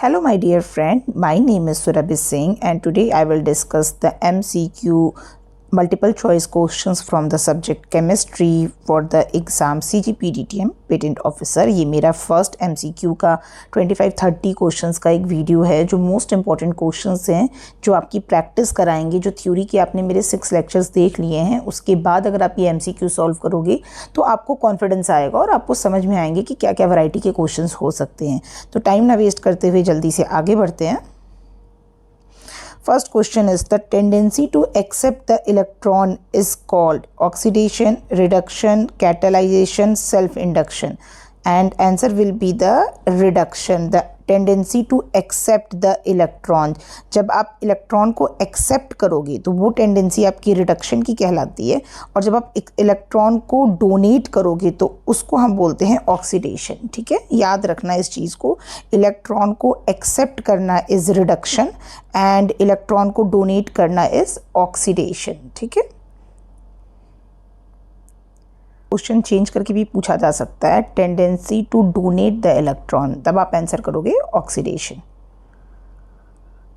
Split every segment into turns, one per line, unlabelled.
Hello my dear friend, my name is Surabhi Singh and today I will discuss the MCQ multiple choice questions from the subject chemistry for the exam CGPDTM patent officer. ये मेरा first MCQ का 25-30 questions का एक video है जो most important questions हैं जो आपकी प्रैक्टिस कराएंगे। जो थ्योरी के आपने मेरे 6 लेक्चर्स देख लिए हैं उसके बाद अगर आप ये MCQ सॉल्व करोगे तो आपको कॉन्फिडेंस आएगा और आपको समझ में आएंगे कि क्या क्या वैरायटी के क्वेश्चंस हो सकते हैं। तो टाइम ना वेस्ट करते हुए जल्दी से आगे बढ़ते हैं। First question is the tendency to accept the electron is called oxidation, reduction, catalyzation, self-induction, and answer will be the reduction. The tendency to accept the electron, जब आप इलेक्ट्रॉन को एक्सेप्ट करोगे तो वो टेंडेंसी आपकी रिडक्शन की कहलाती है और जब आप इलेक्ट्रॉन को डोनेट करोगे तो उसको हम बोलते हैं ऑक्सीडेशन। ठीक है, याद रखना इस चीज़ को। इलेक्ट्रॉन को एक्सेप्ट करना इज़ रिडक्शन एंड इलेक्ट्रॉन को डोनेट करना इज़ ऑक्सीडेशन। ठीक है, क्वेश्चन चेंज करके भी पूछा जा सकता है। Tendency to donate the electron, तब आप आंसर करोगे ऑक्सीडेशन।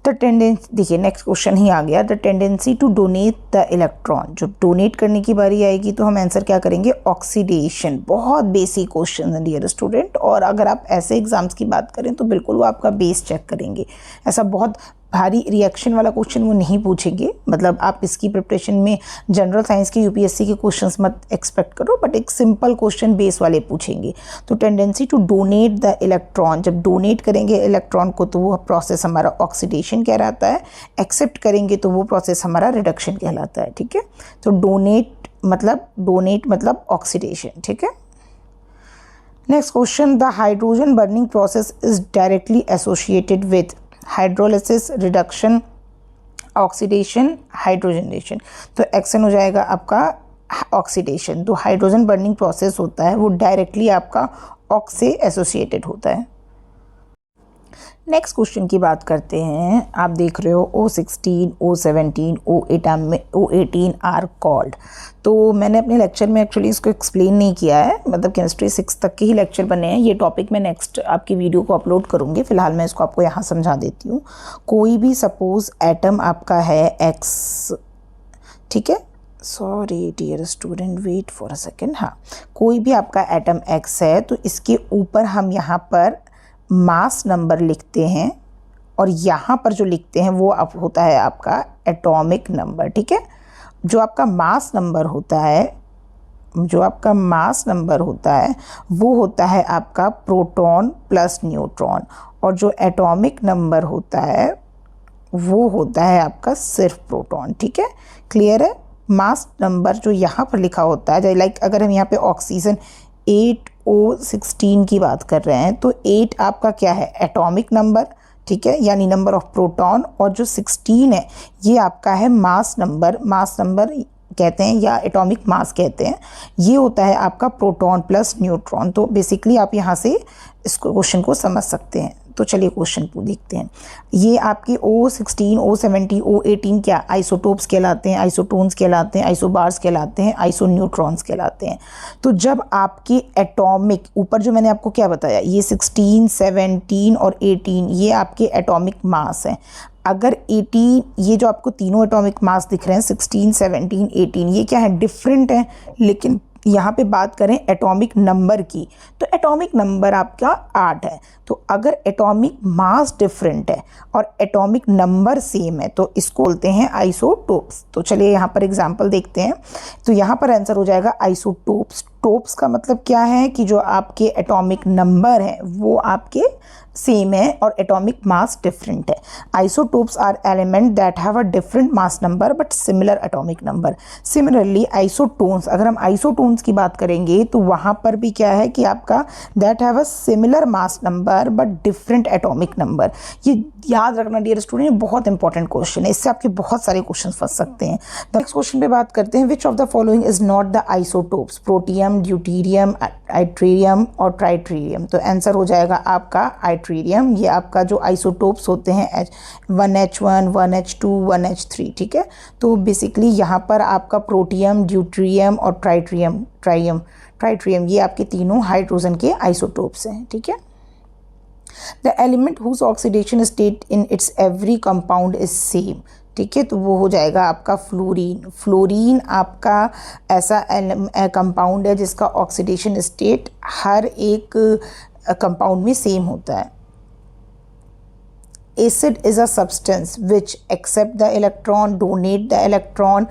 द टेंडेंसी, देखिए नेक्स्ट क्वेश्चन ही आ गया। The tendency to donate the electron, जब डोनेट करने की बारी आएगी तो हम आंसर क्या करेंगे? ऑक्सीडेशन। बहुत बेसिक क्वेश्चन है डियर स्टूडेंट, और अगर आप ऐसे एग्जाम्स की बात करें तो बिल्कुल वो आपका बेस चेक करेंगे। ऐसा बहुत भारी रिएक्शन वाला क्वेश्चन वो नहीं पूछेंगे। मतलब आप इसकी प्रिपरेशन में जनरल साइंस के यूपीएससी के क्वेश्चंस मत एक्सपेक्ट करो, बट एक सिंपल क्वेश्चन बेस वाले पूछेंगे। तो tendency to donate the electron, जब डोनेट करेंगे इलेक्ट्रॉन को तो वो प्रोसेस हमारा ऑक्सीडेशन कहलाता है। एक्सेप्ट करेंगे तो वो प्रोसेस हमारा रिडक्शन कहलाता है। ठीक है, तो डोनेट मतलब ऑक्सीडेशन। ठीक है, next question. The hydrogen burning process is directly associated with hydrolysis, reduction, oxidation, hydrogenation. तो एक्शन हो जाएगा आपका ऑक्सीडेशन। तो हाइड्रोजन बर्निंग प्रोसेस होता है वो डायरेक्टली आपका ऑक्स से एसोसिएटेड होता है। नेक्स्ट क्वेश्चन की बात करते हैं। आप देख रहे हो O16, O17, O18 are called. तो मैंने अपने लेक्चर में एक्चुअली इसको एक्सप्लेन नहीं किया है, मतलब केमिस्ट्री 6 तक के ही लेक्चर बने हैं। ये टॉपिक मैं नेक्स्ट आपकी वीडियो को अपलोड करूँगी, फिलहाल मैं इसको आपको यहाँ समझा देती हूँ। कोई भी सपोज एटम आपका है X, ठीक है, sorry dear student, wait for a second. हाँ, कोई भी आपका एटम X है तो इसके ऊपर हम यहाँ पर मास नंबर लिखते हैं और यहाँ पर जो लिखते हैं वो अब होता है आपका एटॉमिक नंबर। ठीक है, जो आपका मास नंबर होता है वो होता है आपका प्रोटॉन प्लस न्यूट्रॉन, और जो एटॉमिक नंबर होता है वो होता है आपका सिर्फ प्रोटॉन। ठीक है, क्लियर है। मास नंबर जो यहाँ पर लिखा होता है, लाइक अगर हम यहाँ पे ऑक्सीजन 8O16 की बात कर रहे हैं तो 8 आपका क्या है? Atomic number. ठीक है, यानी नंबर ऑफ प्रोटॉन, और जो 16 है ये आपका है मास नंबर कहते हैं या एटॉमिक मास कहते हैं। ये होता है आपका प्रोटॉन प्लस न्यूट्रॉन। तो बेसिकली आप यहाँ से इस क्वेश्चन को समझ सकते हैं। तो चलिए क्वेश्चन को देखते हैं। ये आपके O16, O17, O18 क्या आइसोटोप्स कहलाते हैं, आइसोटोन्स कहलाते हैं, आइसोबार्स कहलाते हैं, आइसोन्यूट्रॉन्स कहलाते हैं। तो जब आपके एटॉमिक, ऊपर जो मैंने आपको क्या बताया, ये 16, 17 और 18 ये आपके एटॉमिक मास हैं। अगर 18, ये जो आपको तीनों एटॉमिक मास दिख रहे हैं 16, 17, 18, ये क्या है? डिफरेंट है। लेकिन यहाँ पे बात करें एटॉमिक नंबर की तो एटॉमिक नंबर आपका 8 है। तो अगर एटॉमिक मास डिफरेंट है और एटॉमिक नंबर सेम है तो इसको बोलते हैं आइसोटोप्स। तो चलिए यहाँ पर एग्जांपल देखते हैं। तो यहाँ पर आंसर हो जाएगा आइसोटोप्स। टोप्स का मतलब क्या है कि जो आपके एटॉमिक नंबर है वो आपके सेम है और एटॉमिक मास डिफरेंट है। Isotopes are element that have a different mass number but similar atomic number. Similarly isotones, अगर हम आइसोटोन्स की बात करेंगे तो वहाँ पर भी क्या है कि आपका that have a similar mass number but different atomic number. ये याद रखना डियर स्टूडेंट, बहुत इंपॉर्टेंट क्वेश्चन है, इससे आपके बहुत सारे क्वेश्चन फंस सकते हैं। नेक्स्ट क्वेश्चन पे बात करते हैं। Which of the following is not the isotopes? Protium, deuterium, yttrium और ट्राइट्रियम। तो आंसर हो जाएगा आपका आइट्रियम। ये आपका जो आइसोटोप्स होते हैं 1H1, 1H2, 1H3। ठीक है, तो बेसिकली यहाँ पर आपका प्रोटियम, ड्यूटीरियम और ट्राइट्रियम ये आपके तीनों हाइड्रोजन के आइसोटोप्स हैं। ठीक है, the element whose oxidation state in its every compound is same, ठीक है, तो वो हो जाएगा आपका फ्लोरीन। फ्लोरीन आपका ऐसा कंपाउंड है जिसका ऑक्सीडेशन स्टेट हर एक कंपाउंड में सेम होता है। Acid is a substance which accept the electron, donate the electron,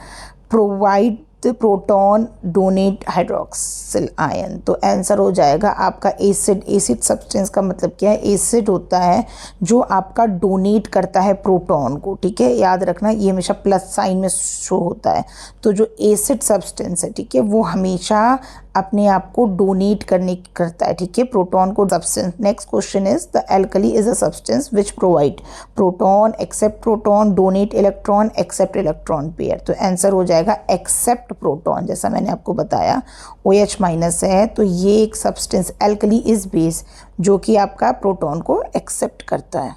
provide the proton, donate hydroxyl ion. तो आंसर हो जाएगा आपका एसिड। एसिड सब्सटेंस का मतलब क्या है? एसिड होता है जो आपका डोनेट करता है प्रोटॉन को, ठीक है, याद रखना ये हमेशा प्लस साइन में शो होता है। तो जो एसिड सब्सटेंस है, ठीक है, वो हमेशा अपने आप को डोनेट करता है, ठीक है, प्रोटॉन को substance. Next question is the alkali is a substance which provide proton, accept proton, donate electron, accept electron pair. तो आंसर हो जाएगा एक्सेप्ट प्रोटॉन। जैसा मैंने आपको बताया OH माइनस है, तो ये एक सब्सटेंस एल्कली इज बेस जो कि आपका प्रोटॉन को एक्सेप्ट करता है।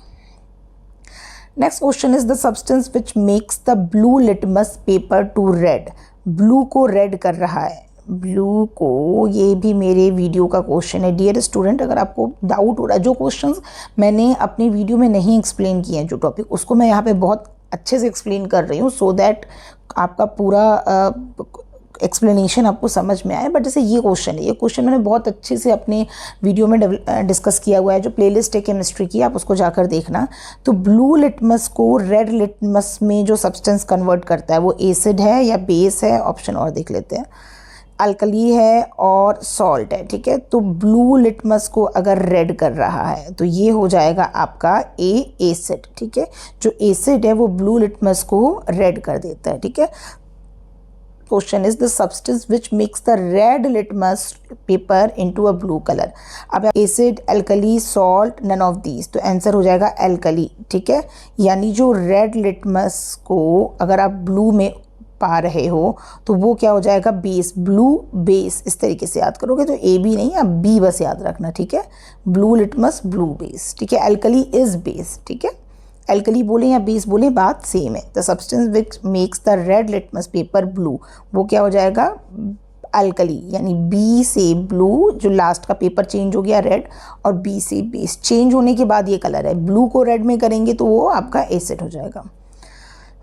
Next question is the substance which makes the blue litmus paper two red. Blue को रेड कर रहा है, ब्लू को, ये भी मेरे वीडियो का क्वेश्चन है। डियर स्टूडेंट, अगर आपको डाउट हो रहा है, जो क्वेश्चंस मैंने अपनी वीडियो में नहीं एक्सप्लेन किए हैं, जो टॉपिक, उसको मैं यहाँ पे बहुत अच्छे से एक्सप्लेन कर रही हूँ सो दैट आपका पूरा एक्सप्लेनेशन आपको समझ में आए। बट जैसे ये क्वेश्चन है, ये क्वेश्चन मैंने बहुत अच्छे से अपने वीडियो में डिस्कस किया हुआ है, जो प्लेलिस्ट है केमिस्ट्री की, आप उसको जाकर देखना। तो ब्लू लिटमस को रेड लिटमस में जो सब्सटेंस कन्वर्ट करता है वो एसिड है या बेस है? ऑप्शन और देख लेते हैं। अल्कली है और सॉल्ट है, ठीक है। तो ब्लू लिटमस को अगर रेड कर रहा है तो ये हो जाएगा आपका एसिड, ठीक है। जो एसिड है वो ब्लू लिटमस को रेड कर देता है, ठीक है। Question is the substance which makes the red litmus paper into a blue colour. अब acid, alkali, salt, none of these, तो आंसर हो जाएगा अल्कली, ठीक है। यानी जो रेड लिटमस को अगर आप ब्लू में पा रहे हो तो वो क्या हो जाएगा? Base, blue base. इस तरीके से याद करोगे तो ए बी नहीं, आप बी बस याद रखना, ठीक है। ब्लू लिटमस ब्लू बेस, ठीक है। अल्कली इज बेस, ठीक है। अल्कली बोले या बेस बोले, बात सेम है। The substance which makes the red litmus paper blue, वो क्या हो जाएगा? अल्कली, यानी बी से ब्लू, जो लास्ट का पेपर चेंज हो गया रेड, और बी से बेस चेंज होने के बाद ये कलर है, ब्लू को रेड में करेंगे तो वो आपका एसिड हो जाएगा।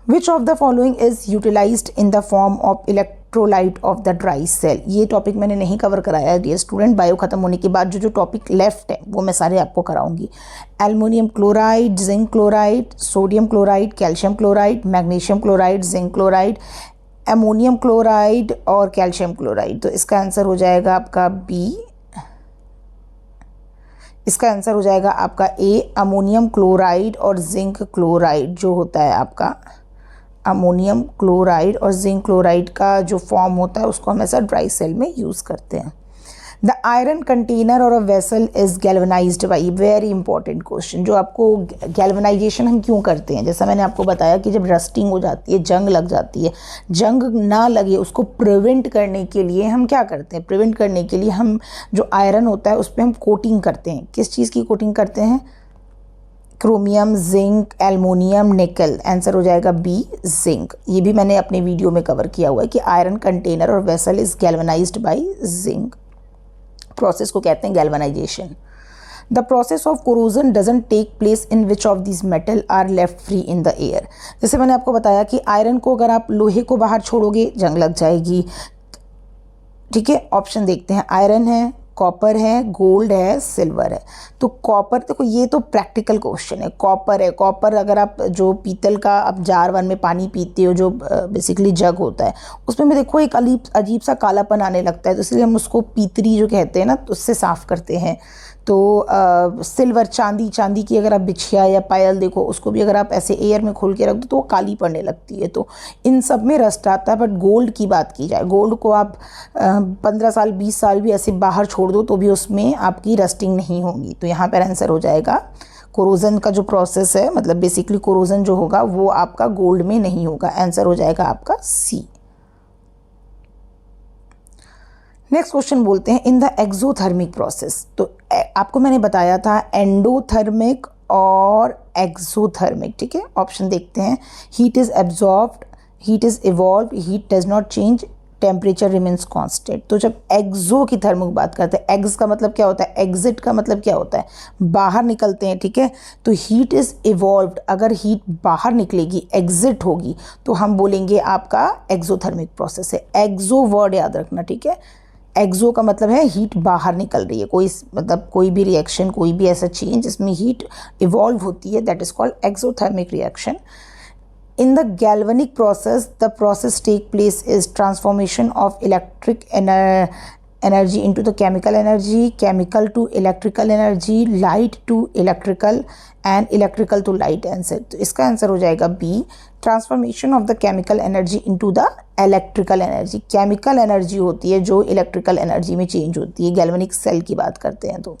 Which of the following is utilized in the form of electrolyte of the dry cell? ये टॉपिक मैंने नहीं कवर कराया है डियर स्टूडेंट। बायो खत्म होने के बाद जो टॉपिक लेफ्ट है वो मैं सारे आपको कराऊंगी। Aluminium chloride, zinc chloride, sodium chloride, calcium chloride, magnesium chloride, zinc chloride, ammonium chloride और कैल्शियम क्लोराइड। तो इसका आंसर हो जाएगा आपका बी। इसका आंसर हो जाएगा आपका ए, अमोनियम क्लोराइड और जिंक क्लोराइड। जो होता है आपका अमोनियम क्लोराइड और जिंक क्लोराइड का जो फॉर्म होता है उसको हम ऐसा ड्राई सेल में यूज़ करते हैं। द आयरन कंटेनर और a vessel is galvanised by, very important question. जो आपको गैल्वनाइजेशन हम क्यों करते हैं? जैसा मैंने आपको बताया कि जब रस्टिंग हो जाती है, जंग लग जाती है, जंग ना लगे उसको प्रिवेंट करने के लिए हम क्या करते हैं? प्रिवेंट करने के लिए हम जो आयरन होता है उस पर हम कोटिंग करते हैं। किस चीज़ की कोटिंग करते हैं? क्रोमियम, जिंक, एल्युमिनियम, निकल। आंसर हो जाएगा बी, जिंक। ये भी मैंने अपने वीडियो में कवर किया हुआ है कि आयरन कंटेनर और vessel is galvanized by zinc. Process को कहते हैं galvanization. The process of corrosion doesn't take place in which of this metal are left free in the air. जैसे मैंने आपको बताया कि आयरन को अगर आप लोहे को बाहर छोड़ोगे जंग लग जाएगी, ठीक है। ऑप्शन देखते हैं, आयरन है, कॉपर है, गोल्ड है, सिल्वर है। तो कॉपर, देखो ये तो प्रैक्टिकल क्वेश्चन है। कॉपर है, कॉपर अगर आप जो पीतल का आप जार वन में पानी पीते हो, जो बेसिकली जग होता है, उसमें भी देखो एक अजीब सा कालापन आने लगता है, तो इसलिए हम उसको पीतरी जो कहते हैं ना, तो उससे साफ़ करते हैं। तो सिल्वर, चांदी की अगर आप बिछिया या पायल देखो, उसको भी अगर आप ऐसे एयर में खोल के रख दो तो वो काली पड़ने लगती है। तो इन सब में रस्ट आता है। बट गोल्ड की बात की जाए, गोल्ड को आप 15 साल 20 साल भी ऐसे बाहर छोड़ दो तो भी उसमें आपकी रस्टिंग नहीं होगी। तो यहाँ पर आंसर हो जाएगा कोरोजन का जो प्रोसेस है, मतलब बेसिकली कोरोजन जो होगा वो आपका गोल्ड में नहीं होगा। आंसर हो जाएगा आपका सी। नेक्स्ट क्वेश्चन बोलते हैं, इन द एक्सोथर्मिक प्रोसेस। तो आपको मैंने बताया था एंडोथर्मिक और एक्सोथर्मिक, ठीक है। ऑप्शन देखते हैं, heat is absorbed, heat is evolve, heat does not change, temperature remains constant. तो जब एक्सो की थर्मो की बात करते हैं, एक्स का मतलब क्या होता है, एग्जिट का मतलब क्या होता है, बाहर निकलते हैं, ठीक है। तो हीट इज़ इवॉल्व्ड, अगर हीट बाहर निकलेगी, एग्जिट होगी, तो हम बोलेंगे आपका एक्सोथर्मिक प्रोसेस है। एक्सो वर्ड याद रखना, ठीक है। एक्सो का मतलब है हीट बाहर निकल रही है, कोई मतलब कोई भी रिएक्शन, कोई भी ऐसा चेंज जिसमें हीट इवॉल्व होती है, that is called exothermic reaction. In the galvanic process, the process take place is transformation of electric energy into the chemical energy, chemical to electrical energy, light to electrical and electrical to light। Answer तो इसका answer हो जाएगा B, transformation of the chemical energy into the electrical energy. Chemical energy होती है जो electrical energy में change होती है, गैल्वेनिक सेल की बात करते हैं। तो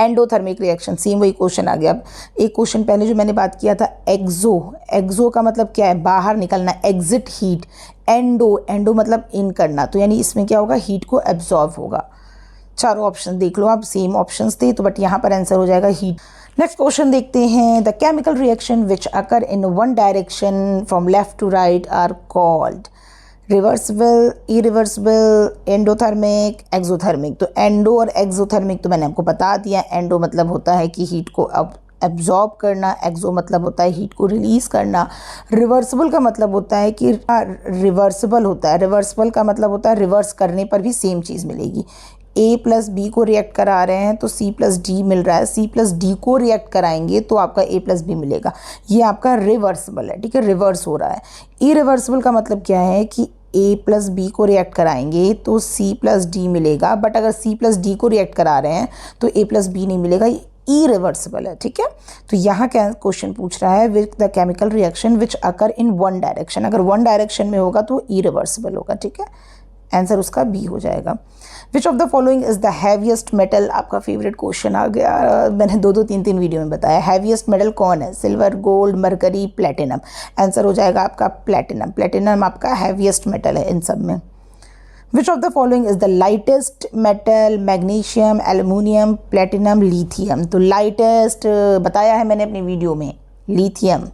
एंडोथर्मिक रिएक्शन, सेम वही क्वेश्चन आ गया। अब एक क्वेश्चन पहले जो मैंने बात किया था एक्सो, एक्सो का मतलब क्या है, बाहर निकलना, एग्जिट हीट। एंडो मतलब इन करना, तो यानी इसमें क्या होगा, हीट को एब्जॉर्व होगा। चारों ऑप्शन देख लो आप, सेम ऑप्शंस थे, तो बट यहाँ पर आंसर हो जाएगा हीट। नेक्स्ट क्वेश्चन देखते हैं, the chemical reaction which occur in one direction from left to right are called reversible, irreversible, endothermic, exothermic. तो एंडो और एक्सोथर्मिक तो मैंने आपको बता दिया। एंडो मतलब होता है कि हीट को अब एब्जॉर्ब करना, एक्सो मतलब होता है हीट को रिलीज़ करना। रिवर्सिबल का मतलब होता है कि रिवर्सिबल होता है, रिवर्सिबल का मतलब होता है रिवर्स करने पर भी सेम चीज़ मिलेगी। ए प्लस बी को रिएक्ट करा रहे हैं तो सी प्लस डी मिल रहा है, सी प्लस डी को रिएक्ट कराएंगे तो आपका ए प्लस बी मिलेगा। ये आपका रिवर्सिबल है, ठीक है, रिवर्स हो रहा है। इरिवर्सिबल का मतलब क्या है कि ए प्लस बी को रिएक्ट कराएंगे तो सी प्लस डी मिलेगा, बट अगर सी प्लस डी को रिएक्ट करा रहे हैं तो ए प्लस बी नहीं मिलेगा, इरिवर्सिबल है, ठीक है। तो यहाँ क्या क्वेश्चन पूछ रहा है, which the chemical reaction which occur in one direction, अगर वन डायरेक्शन में होगा तो इरिवर्सिबल होगा, ठीक है। आंसर उसका बी हो जाएगा। विच of the following is the heaviest metal, आपका फेवरेट क्वेश्चन आ गया, मैंने दो तीन वीडियो में बताया। हैवीएस्ट मेटल कौन है, silver, gold, mercury, platinum. Answer हो जाएगा आपका प्लेटिनम। प्लेटिनम आपका हैवीएस्ट मेटल है इन सब में। विच of the following is the lightest metal, magnesium, aluminium, platinum, lithium. तो लाइटेस्ट बताया है मैंने अपनी वीडियो में, लिथियम।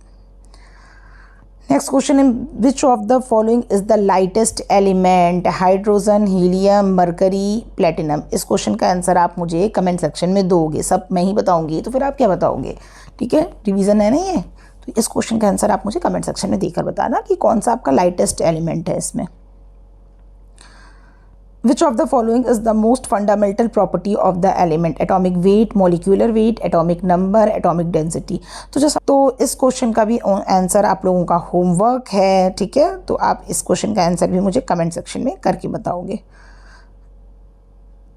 नेक्स्ट क्वेश्चन है, विच of the following is the lightest element, hydrogen, helium, mercury, platinum. इस क्वेश्चन का आंसर आप मुझे कमेंट सेक्शन में दोगे, सब मैं ही बताऊंगी, तो फिर आप क्या बताओगे, ठीक है, रिवीजन है ना ये। तो इस क्वेश्चन का आंसर आप मुझे कमेंट सेक्शन में देकर बताना कि कौन सा आपका लाइटेस्ट एलिमेंट है इसमें। Which of the following is the most fundamental property of the element? Atomic weight, molecular weight, atomic number, atomic density। तो इस क्वेश्चन का भी आंसर आप लोगों का होमवर्क है, ठीक है। तो आप इस क्वेश्चन का आंसर भी मुझे कमेंट सेक्शन में करके बताओगे।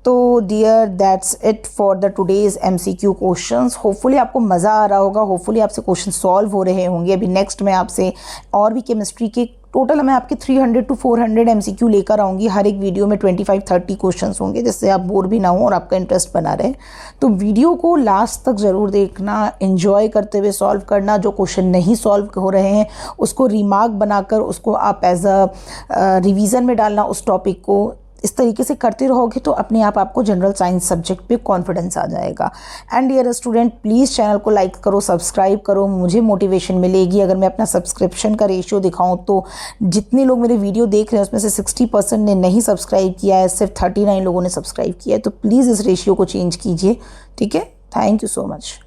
तो dear that's it for the today's MCQ questions. Hopefully आपको मज़ा आ रहा होगा, होपफुली आपसे क्वेश्चन सॉल्व हो रहे होंगे। अभी नेक्स्ट मैं आपसे और भी केमिस्ट्री के टोटल मैं आपके 300 to 400 MCQ लेकर आऊँगी। हर एक वीडियो में 25-30 क्वेश्चंस होंगे, जिससे आप बोर भी ना हो और आपका इंटरेस्ट बना रहे। तो वीडियो को लास्ट तक ज़रूर देखना, एंजॉय करते हुए सॉल्व करना। जो क्वेश्चन नहीं सॉल्व हो रहे हैं उसको रिमार्क बनाकर उसको आप एज अ रिवीजन में डालना उस टॉपिक को। इस तरीके से करते रहोगे तो अपने आप आपको जनरल साइंस सब्जेक्ट पे कॉन्फिडेंस आ जाएगा। And dear student, please channel को लाइक करो, सब्सक्राइब करो, मुझे मोटिवेशन मिलेगी। अगर मैं अपना सब्सक्रिप्शन का रेशियो दिखाऊं तो जितने लोग मेरे वीडियो देख रहे हैं उसमें से 60% ने नहीं सब्सक्राइब किया है, सिर्फ 39 लोगों ने सब्सक्राइब किया है। तो प्लीज़ इस रेशियो को चेंज कीजिए, ठीक है। Thank you so much.